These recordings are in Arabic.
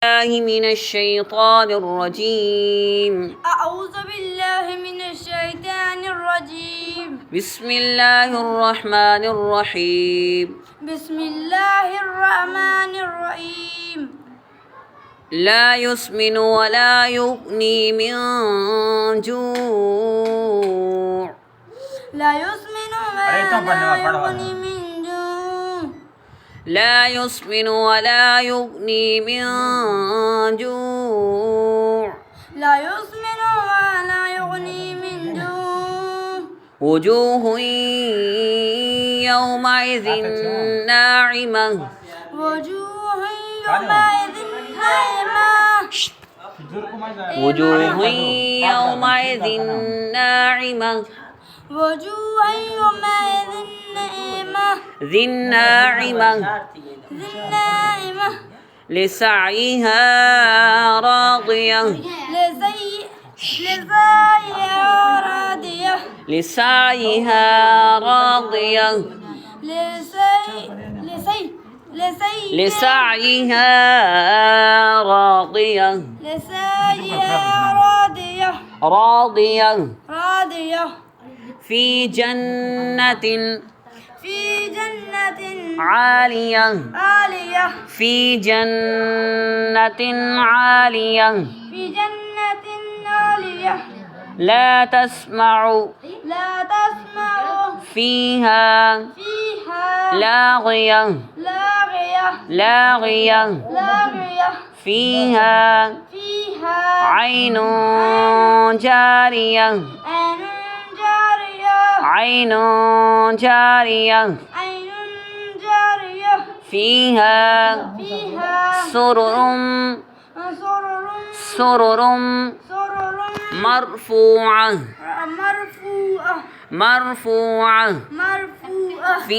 الله من الشيطان الرجيم. أعوذ بالله من الشيطان الرجيم. بسم الله الرحمن الرحيم. بسم الله الرحمن الرحيم. لا يسمن ولا يغني من جوع. لا يسمن ولا يغني من جوع. لا يسمن ولا يغني من جوع. لا يسمن ولا يغني من جوع. وجوه يومئذ ناعمة. وجوه يومئذ ناعمة. وجوه يومئذ ناعمة. وجوه يومئذ ناعمة. ذي الناعمة لسعيها راضية. لسعيها راضية. لسعيها راضية. راضية في جنة عالية. في جنة عالية. لا تسمع فيها لاغية. فيها عين جارية. عين جارية. فيها سرر مرفوعة.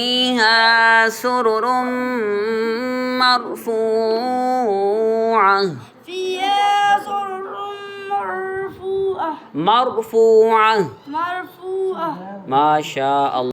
فيها سرر مرفوعة. ما شاء الله.